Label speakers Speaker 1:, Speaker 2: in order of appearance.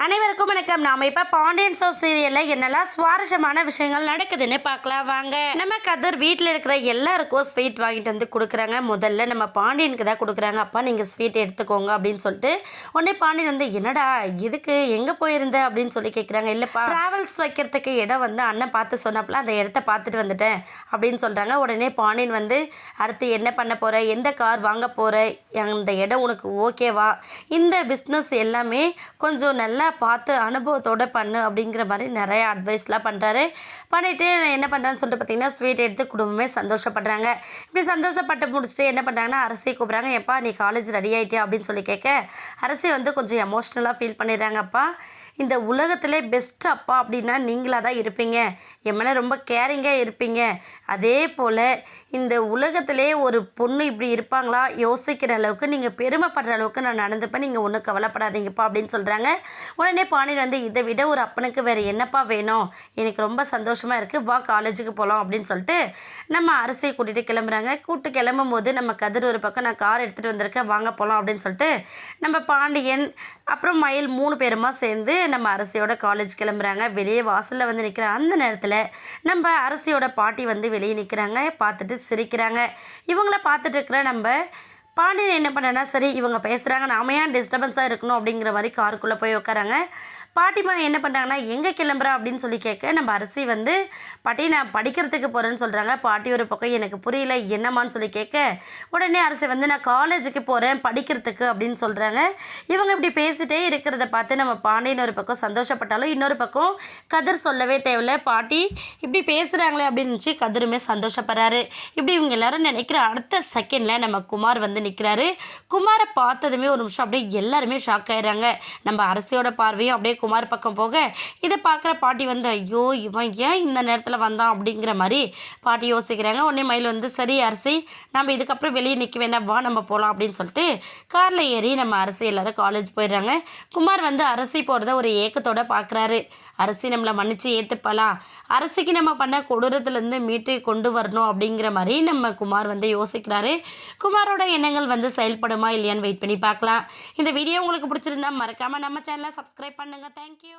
Speaker 1: அனைவருக்கும் வணக்கம். நாம இப்ப பாண்டியன் ஸ்டோர்ஸ் சீரியல்ல என்னெல்லாம் சுவாரஸ்யமான விஷயங்கள் நடக்குதுன்னு பார்க்கலாம் வாங்க. நம்ம கதிர் வீட்டில் இருக்கிற எல்லாருக்கும் ஸ்வீட் வாங்கிட்டு வந்து கொடுக்குறாங்க. முதல்ல நம்ம பாண்டியனுக்கு தான் கொடுக்குறாங்க. அப்பா நீங்கள் ஸ்வீட் எடுத்துக்கோங்க அப்படின்னு சொல்லிட்டு உடனே பாண்டியன் வந்து என்னடா இதுக்கு எங்கே போயிருந்த அப்படின்னு சொல்லி கேட்குறாங்க. இல்லைப்பா ட்ராவல்ஸ் வைக்கிறதுக்கு இடம் வந்து அண்ணன் பார்த்து சொன்னப்பல அந்த இடத்த பார்த்துட்டு வந்துட்டேன் அப்படின்னு சொல்கிறாங்க. உடனே பாண்டியன் வந்து அடுத்து என்ன பண்ண போகிற, எந்த கார் வாங்க போகிற, அந்த இடம் உனக்கு ஓகேவா, இந்த பிஸ்னஸ் எல்லாமே கொஞ்சம் நல்லா பார்த்து அனுபவத்தோடு பண்ணு அப்படிங்கிற மாதிரி நிறைய அட்வைஸ்லாம் பண்ணுறாரு. பண்ணிவிட்டு என்ன பண்ணுறான்னு சொல்லிட்டு பார்த்தீங்கன்னா ஸ்வீட் எடுத்து குடும்பமே சந்தோஷப்படுறாங்க. இப்படி சந்தோஷப்பட்டு முடிச்சுட்டு என்ன பண்ணுறாங்கன்னா அரசியை கூப்பிட்றாங்க. எப்பா நீ காலேஜ் ரெடி ஆகிட்டியா அப்படின்னு சொல்லி கேட்க அரசி வந்து கொஞ்சம் எமோஷ்னலாக ஃபீல் பண்ணிடுறாங்க. அப்பா இந்த உலகத்திலே பெஸ்ட் அப்பா அப்படின்னா நீங்களாக தான் இருப்பீங்க. என் மேலே ரொம்ப கேரிங்காக இருப்பீங்க. அதே போல் இந்த உலகத்திலே ஒரு பொண்ணு இப்படி இருப்பாங்களா யோசிக்கிற அளவுக்கு நீங்கள் பெருமைப்படுற அளவுக்கு நான் நடந்துப்பேன். நீங்கள் ஒன்றும் கவலைப்படாதீங்கப்பா அப்படின்னு சொல்கிறாங்க. உடனே பாண்டியன் வந்து இதை விட ஒரு அப்பனுக்கு வேறு என்னப்பா வேணும், எனக்கு ரொம்ப சந்தோஷமாக இருக்குது, வா காலேஜுக்கு போகலாம் அப்படின்னு சொல்லிட்டு நம்ம அரசியை கூட்டிகிட்டு கிளம்புறாங்க. கூப்பிட்டு கிளம்பும் போது நம்ம கதிர் ஒரு பக்கம் நான் கார் எடுத்துகிட்டு வந்திருக்கேன் வாங்க போகலாம் அப்படின்னு சொல்லிட்டு நம்ம பாண்டியன் அப்புறம் மயில் 3 பேருமா சேர்ந்து நம்ம அரசியோட காலேஜ் கிளம்புறாங்க. வெளியே வாசலில் வந்து நிற்கிற அந்த நேரத்தில் நம்ம அரசியோட பாட்டி வந்து வெளியே நிற்கிறாங்க. பார்த்துட்டு சிரிக்கிறாங்க. இவங்கள பார்த்துட்டு இருக்கிற நம்ம பாண்டியன் என்ன பண்ணனா சரி இவங்க பேசுகிறாங்க நாம ஏன் டிஸ்டர்பன்ஸாக இருக்கணும் அப்படிங்கிற மாதிரி காருக்குள்ளே போய் உட்காராங்க. பாட்டிமா என்ன பண்ணுறாங்கன்னா எங்கே கிளம்புறா அப்படின்னு சொல்லி கேட்க நம்ம அரசி வந்து பாட்டி நான் படிக்கிறதுக்கு போகிறேன்னு சொல்கிறாங்க. பாட்டி ஒரு பக்கம் எனக்கு புரியல என்னம்மான்னு சொல்லி கேட்க உடனே அரசி வந்து நான் காலேஜுக்கு போகிறேன் படிக்கிறதுக்கு அப்படின்னு சொல்கிறாங்க. இவங்க இப்படி பேசிகிட்டே இருக்கிறத பார்த்து நம்ம பாண்டியன் ஒரு பக்கம் சந்தோஷப்பட்டாலும் இன்னொரு பக்கம் கதிர் சொல்லவே தேவையில்லை. பாட்டி இப்படி பேசுகிறாங்களே அப்படின்னு நினச்சி கதிருமே சந்தோஷப்படுறாரு. இப்படி இவங்க எல்லாரும் நினைக்கிற அடுத்த செகண்டில் நம்ம குமார் வந்து நிற்கிறாரு. குமாரை பார்த்ததுமே ஒரு நிமிஷம் அப்படியே எல்லாருமே ஷாக் ஆயிடுறாங்க. நம்ம அரசியோட பார்வையும் அப்படியே குமார் பக்கம் போக இதை பார்க்குற பாட்டி வந்து ஐயோ இவன் ஏன் இந்த நேரத்தில் வந்தான் அப்படிங்கிற மாதிரி பாட்டி யோசிக்கிறாங்க. உடனே மயில் வந்து சரி அரசி நம்ம இதுக்கப்புறம் வெளியே நிற்க வேண்டாம் வா நம்ம போகலாம் அப்படின்னு சொல்லிட்டு காரில் ஏறி நம்ம அரசி எல்லோரும் காலேஜ் போயிடுறாங்க. குமார் வந்து அரசி போகிறத ஒரு ஏக்கத்தோடு பார்க்குறாரு. அரசி நம்மளை மன்னிச்சு ஏற்றுப்பலாம், அரசிக்கு நம்ம பண்ண கொடூரத்துலேருந்து மீட்டு கொண்டு வரணும் அப்படிங்கிற மாதிரி நம்ம குமார் வந்து யோசிக்கிறாரு. குமாரோட எண்ணங்கள் வந்து செயல்படுமா இல்லையான்னு வெயிட் பண்ணி பார்க்கலாம். இந்த வீடியோ உங்களுக்கு பிடிச்சிருந்தா மறக்காமல் நம்ம சேனலை சப்ஸ்கிரைப் பண்ணுங்கள். தேங்க்யூ.